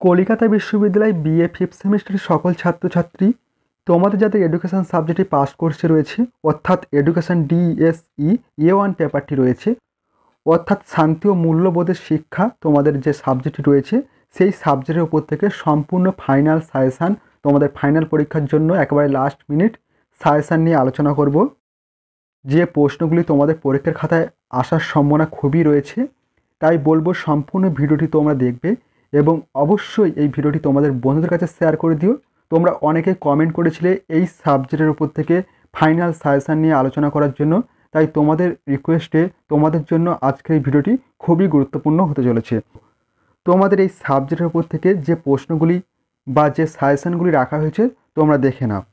কলিকাতা বিশ্ববিদ্যালয় BA fifth সেমিস্টারের সকল ছাত্রছাত্রী, তোমাদের যাদের এডুকেশন সাবজেক্টে পাস কোর্সে রয়েছে, অর্থাৎ এডুকেশন ডিএসই A1 পেপারটি রয়েছে, অর্থাৎ শান্তি ও মূল্যবোধের শিক্ষা তোমাদের যে সাবজেক্টটি রয়েছে, সেই সাবজেক্টের উপর থেকে সম্পূর্ণ ফাইনাল সাজেশান, তোমাদের ফাইনাল পরীক্ষার জন্য একেবারে লাস্ট মিনিট সাজেশান নিয়ে আলোচনা করব। যে প্রশ্নগুলি তোমাদের পরীক্ষার খাতায় আসার সম্ভাবনা খুবই রয়েছে, তাই বলবো সম্পূর্ণ ভিডিওটি তোমরা দেখবে এবং অবশ্যই এই ভিডিওটি তোমাদের বন্ধুদের কাছে শেয়ার করে দিও। তোমরা অনেকে কমেন্ট করেছিলে এই সাবজেক্টের উপর থেকে ফাইনাল সাজেশান নিয়ে আলোচনা করার জন্য, তাই তোমাদের রিকোয়েস্টে তোমাদের জন্য আজকের এই ভিডিওটি খুবই গুরুত্বপূর্ণ হতে চলেছে। তোমাদের এই সাবজেক্টের উপর থেকে যে প্রশ্নগুলি বা যে সাজেশানগুলি রাখা হয়েছে তোমরা দেখে নাও।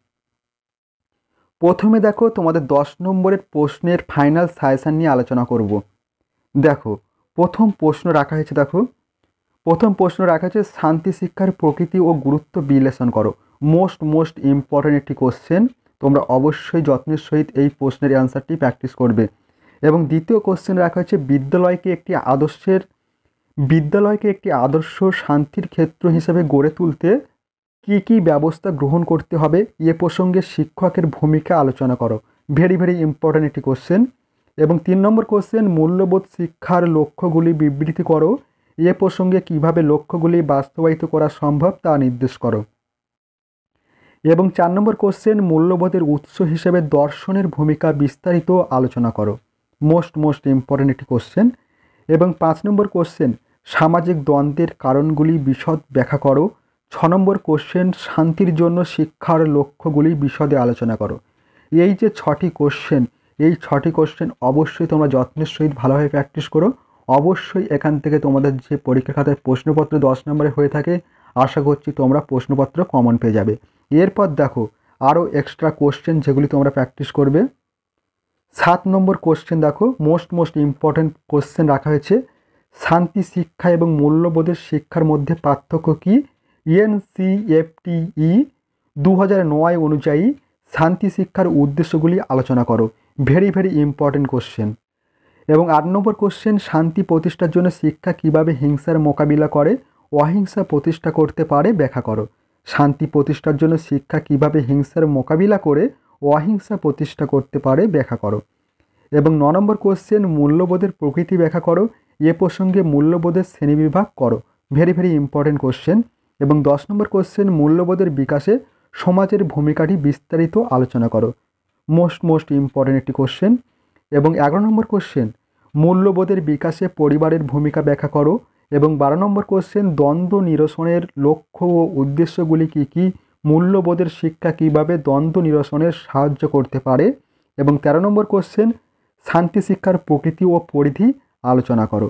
প্রথমে দেখো, তোমাদের 10 নম্বরের প্রশ্নের ফাইনাল সাজেশান নিয়ে আলোচনা করব। দেখো, প্রথম প্রশ্ন রাখা হয়েছে, দেখো প্রথম প্রশ্ন রাখা হয়েছে শান্তি শিক্ষার প্রকৃতি ও গুরুত্ব বিশ্লেষণ করো। মোস্ট ইম্পর্ট্যান্ট একটি কোশ্চেন। তোমরা অবশ্যই যত্নের সহিত এই প্রশ্নের অ্যান্সারটি প্র্যাকটিস করবে। এবং দ্বিতীয় কোশ্চেন রাখা হয়েছে বিদ্যালয়কে একটি আদর্শ শান্তির ক্ষেত্র হিসেবে গড়ে তুলতে কি ব্যবস্থা গ্রহণ করতে হবে এ প্রসঙ্গে শিক্ষকের ভূমিকা আলোচনা করো। ভেরি ইম্পর্ট্যান্ট একটি কোশ্চেন। এবং 3 নম্বর কোশ্চেন মূল্যবোধ শিক্ষার লক্ষ্যগুলি বিবৃতি করো। এ প্রসঙ্গে কিভাবে লক্ষ্যগুলি বাস্তবায়িত করা সম্ভব তা নির্দেশ করো। এবং 4 নম্বর কোশ্চেন মূল্যবোধের উৎস হিসেবে দর্শনের ভূমিকা বিস্তারিত আলোচনা করো। মোস্ট ইম্পর্ট্যান্ট একটি কোশ্চেন। এবং 5 নম্বর কোশ্চেন সামাজিক দ্বন্দ্বের কারণগুলি বিশদ ব্যাখ্যা করো। 6 নম্বর কোশ্চেন শান্তির জন্য শিক্ষার লক্ষ্যগুলি বিশদে আলোচনা করো। এই যে 6টি কোশ্চেন, এই 6টি কোশ্চেন অবশ্যই তোমরা যত্নের সহিত ভালোভাবে প্র্যাকটিস করো। অবশ্যই এখান থেকে তোমাদের যে পরীক্ষা খাতায় প্রশ্নপত্র 10 নম্বরে হয়ে থাকে, আশা করছি তোমরা প্রশ্নপত্র কমন পেয়ে যাবে। এরপর দেখো আরও এক্সট্রা কোশ্চেন যেগুলি তোমরা প্র্যাকটিস করবে। 7 নম্বর কোশ্চেন দেখো, মোস্ট ইম্পর্ট্যান্ট কোশ্চেন রাখা হয়েছে শান্তি শিক্ষা এবং মূল্যবোধের শিক্ষার মধ্যে পার্থক্য কী। NCFTE 2009 অনুযায়ী শান্তি শিক্ষার উদ্দেশ্যগুলি আলোচনা করো। Very important question. এবং 8 নম্বর কোশ্চেন শান্তি প্রতিষ্ঠার জন্য শিক্ষা কিভাবে হিংসার মোকাবিলা করে অহিংসা প্রতিষ্ঠা করতে পারে ব্যাখ্যা করো। শান্তি প্রতিষ্ঠার জন্য শিক্ষা কিভাবে হিংসার মোকাবিলা করে অহিংসা প্রতিষ্ঠা করতে পারে ব্যাখ্যা করো। এবং 9 নম্বর কোশ্চেন মূল্যবোধের প্রকৃতি ব্যাখ্যা করো। এ প্রসঙ্গে মূল্যবোধের শ্রেণীবিভাগ করো। Very important question. এবং 10 নম্বর কোশ্চেন মূল্যবোধের বিকাশে সমাজের ভূমিকাটি বিস্তারিত আলোচনা করো। মোস্ট ইম্পর্ট্যান্ট একটি কোশ্চেন। এবং 11 নম্বর কোশ্চেন মূল্যবোধের বিকাশে পরিবারের ভূমিকা ব্যাখ্যা করো। এবং 12 নম্বর কোশ্চেন দ্বন্দ্ব নিরসনের লক্ষ্য ও উদ্দেশ্যগুলি কী, মূল্যবোধের শিক্ষা কিভাবে দ্বন্দ্ব নিরসনের সাহায্য করতে পারে। এবং 13 নম্বর কোশ্চেন শান্তি শিক্ষার প্রকৃতি ও পরিধি আলোচনা করো।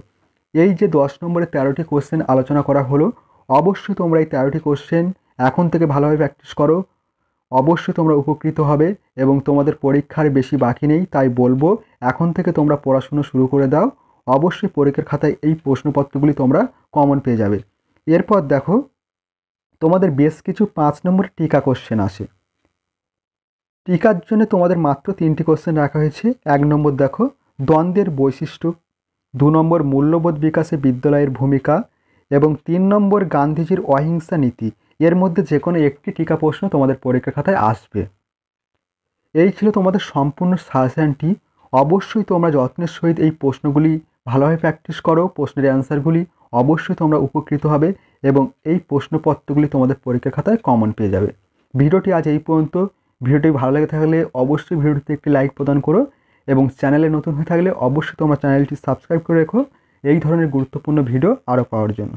এই যে 10 নম্বরে 13টি কোশ্চেন আলোচনা করা হলো, অবশ্যই তোমরা এই 13টি কোশ্চেন এখন থেকে ভালোভাবে প্র্যাকটিস করো। অবশ্যই তোমরা উপকৃত হবে এবং তোমাদের পরীক্ষার বেশি বাকি নেই, তাই বলবো এখন থেকে তোমরা পড়াশুনো শুরু করে দাও। অবশ্যই পরীক্ষার খাতায় এই প্রশ্নপত্রগুলি তোমরা কমন পেয়ে যাবে। এরপর দেখো তোমাদের বেশ কিছু 5 নম্বর টিকা কোশ্চেন আসে। টিকার জন্য তোমাদের মাত্র 3টি কোশ্চেন রাখা হয়েছে। 1 নম্বর দেখো দ্বন্দ্বের বৈশিষ্ট্য, 2 নম্বর মূল্যবোধ বিকাশে বিদ্যালয়ের ভূমিকা এবং 3 নম্বর গান্ধীজির অহিংসা নীতি। এর মধ্যে যে কোনো একটি টিকা প্রশ্ন তোমাদের পরীক্ষার খাতায় আসবে। এই ছিল তোমাদের সম্পূর্ণ সাজেশনটি। অবশ্যই তোমরা যত্নের সহিত এই প্রশ্নগুলি ভালোভাবে প্র্যাকটিস করো। প্রশ্নের অ্যান্সারগুলি অবশ্যই তোমরা উপকৃত হবে এবং এই প্রশ্নপত্রগুলি তোমাদের পরীক্ষার খাতায় কমন পেয়ে যাবে। ভিডিওটি আজ এই পর্যন্ত। ভিডিওটি ভালো লেগে থাকলে অবশ্যই ভিডিওটিতে একটি লাইক প্রদান করো এবং চ্যানেলে নতুন হয়ে থাকলে অবশ্যই তোমরা চ্যানেলটি সাবস্ক্রাইব করে রেখো এই ধরনের গুরুত্বপূর্ণ ভিডিও আরও পাওয়ার জন্য।